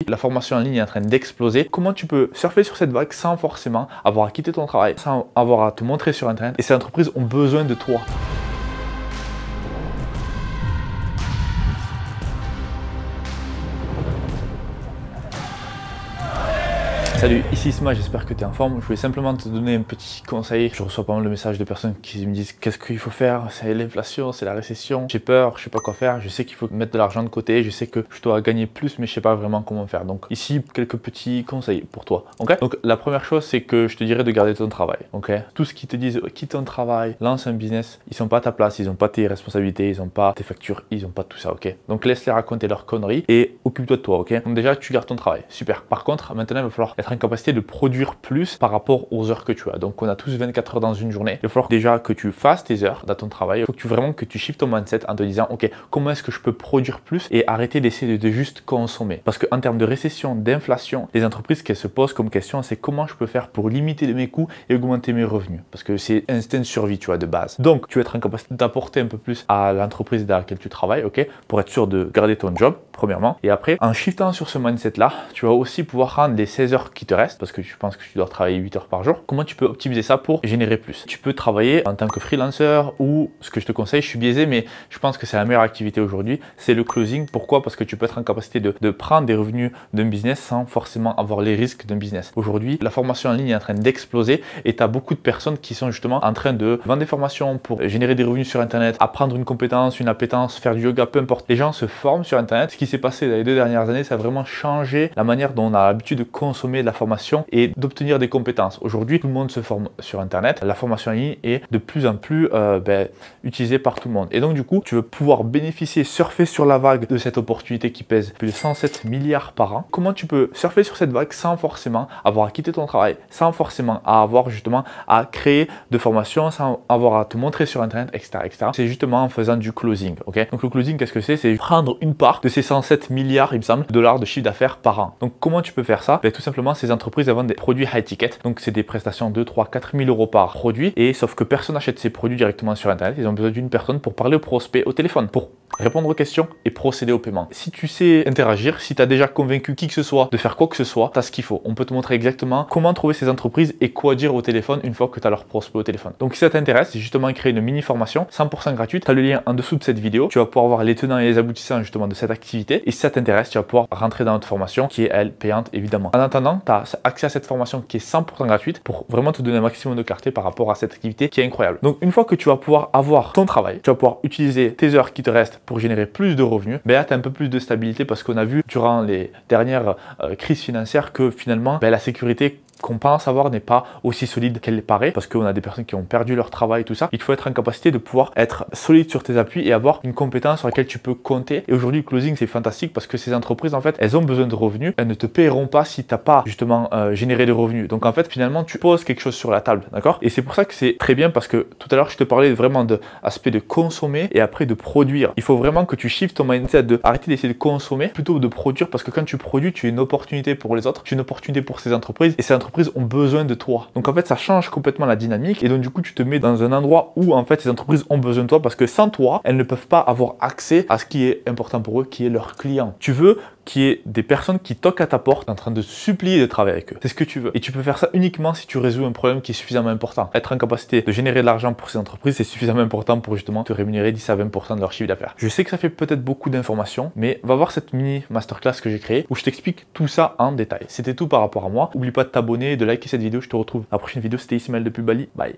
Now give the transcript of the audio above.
la formation en ligne est en train d'exploser. Comment tu peux surfer sur cette vague sans forcément avoir à quitter ton travail, sans avoir à te montrer sur Internet, et ces entreprises ont besoin de toi. Salut, ici Isma, j'espère que tu es en forme. Je voulais simplement te donner un petit conseil. Je reçois pas mal de messages de personnes qui me disent qu'est-ce qu'il faut faire, c'est l'inflation, c'est la récession, j'ai peur, je sais pas quoi faire, je sais qu'il faut mettre de l'argent de côté, je sais que je dois gagner plus mais je sais pas vraiment comment faire. Donc ici, quelques petits conseils pour toi. Ok? Donc la première chose, c'est que je te dirais de garder ton travail. Ok? Tout ce qui te disent quitte ton travail, lance un business, ils sont pas à ta place, ils ont pas tes responsabilités, ils ont pas tes factures, ils ont pas tout ça. Ok? Donc laisse-les raconter leurs conneries et occupe-toi de toi. Ok? Donc déjà, tu gardes ton travail. Super. Par contre, maintenant, il va falloir être en capacité de produire plus par rapport aux heures que tu as. Donc on a tous 24 heures dans une journée. Il va falloir déjà que tu fasses tes heures dans ton travail. Il faut que tu vraiment que tu shiftes ton mindset en te disant ok, comment est-ce que je peux produire plus et arrêter d'essayer de juste consommer. Parce qu'en termes de récession, d'inflation, les entreprises qu'elles se posent comme question, c'est comment je peux faire pour limiter mes coûts et augmenter mes revenus. Parce que c'est instinct de survie, tu vois, de base. Donc tu vas être en capacité d'apporter un peu plus à l'entreprise dans laquelle tu travailles, ok, pour être sûr de garder ton job, premièrement. Et après, en shiftant sur ce mindset-là, tu vas aussi pouvoir rendre les 16 heures qui te restent, parce que je pense que tu dois travailler 8 heures par jour. Comment tu peux optimiser ça pour générer plus? Tu peux travailler en tant que freelancer ou ce que je te conseille, je suis biaisé, mais je pense que c'est la meilleure activité aujourd'hui, c'est le closing. Pourquoi? Parce que tu peux être en capacité de prendre des revenus d'un business sans forcément avoir les risques d'un business. Aujourd'hui, la formation en ligne est en train d'exploser et tu as beaucoup de personnes qui sont justement en train de vendre des formations pour générer des revenus sur Internet, apprendre une compétence, une appétence, faire du yoga, peu importe. Les gens se forment sur Internet. Ce qui s'est passé dans les 2 dernières années, ça a vraiment changé la manière dont on a l'habitude de consommer de la formation et d'obtenir des compétences. Aujourd'hui, tout le monde se forme sur Internet. La formation en ligne est de plus en plus utilisée par tout le monde. Et donc, du coup, tu veux pouvoir bénéficier, surfer sur la vague de cette opportunité qui pèse plus de 107 milliards par an. Comment tu peux surfer sur cette vague sans forcément avoir à quitter ton travail, sans forcément avoir justement à créer de formations, sans avoir à te montrer sur Internet, etc. etc. C'est justement en faisant du closing. Ok? Donc, le closing, qu'est-ce que c'est? C'est prendre une part de ces 107 milliards, il me semble, dollars de chiffre d'affaires par an. Donc, comment tu peux faire ça? Tout simplement, ces entreprises vendent des produits high ticket. Donc, c'est des prestations de 3 4 000 euros par produit. Et sauf que personne n'achète ces produits directement sur Internet. Ils ont besoin d'une personne pour parler aux prospects au téléphone, pour répondre aux questions et procéder au paiement. Si tu sais interagir, si tu as déjà convaincu qui que ce soit de faire quoi que ce soit, tu as ce qu'il faut. On peut te montrer exactement comment trouver ces entreprises et quoi dire au téléphone une fois que tu as leur prospect au téléphone. Donc, si ça t'intéresse, c'est justement créer une mini formation 100% gratuite. Tu as le lien en dessous de cette vidéo. Tu vas pouvoir voir les tenants et les aboutissants justement de cette activité. Et si ça t'intéresse, tu vas pouvoir rentrer dans notre formation qui est, elle, payante évidemment. En attendant, tu as accès à cette formation qui est 100% gratuite pour vraiment te donner un maximum de clarté par rapport à cette activité qui est incroyable. Donc, une fois que tu vas pouvoir avoir ton travail, tu vas pouvoir utiliser tes heures qui te restent pour générer plus de revenus, là, tu as un peu plus de stabilité parce qu'on a vu durant les dernières crises financières que finalement, la sécurité qu'on pense avoir n'est pas aussi solide qu'elle paraît parce qu'on a des personnes qui ont perdu leur travail et tout ça. Il faut être en capacité de pouvoir être solide sur tes appuis et avoir une compétence sur laquelle tu peux compter. Et aujourd'hui, le closing, c'est fantastique parce que ces entreprises, en fait, elles ont besoin de revenus. Elles ne te paieront pas si tu n'as pas justement généré de revenus. Donc, en fait, finalement, tu poses quelque chose sur la table, d'accord? Et c'est pour ça que c'est très bien parce que tout à l'heure, je te parlais vraiment de l'aspect de consommer et après de produire. Il faut vraiment que tu shiftes ton mindset de arrêter d'essayer de consommer plutôt que de produire parce que quand tu produis, tu es une opportunité pour les autres, tu es une opportunité pour ces entreprises et ces entreprises ont besoin de toi. Donc en fait, ça change complètement la dynamique et donc du coup, tu te mets dans un endroit où en fait, ces entreprises ont besoin de toi parce que sans toi, elles ne peuvent pas avoir accès à ce qui est important pour eux, qui est leurs clients. Tu veux qu'il y ait des personnes qui toquent à ta porte en train de supplier de travailler avec eux. C'est ce que tu veux. Et tu peux faire ça uniquement si tu résous un problème qui est suffisamment important. Être en capacité de générer de l'argent pour ces entreprises, c'est suffisamment important pour justement te rémunérer 10 à 20% de leur chiffre d'affaires. Je sais que ça fait peut-être beaucoup d'informations, mais va voir cette mini masterclass que j'ai créée où je t'explique tout ça en détail. C'était tout par rapport à moi. N'oublie pas de t'abonner et de liker cette vidéo. Je te retrouve à la prochaine vidéo. C'était Ismaël depuis Bali. Bye.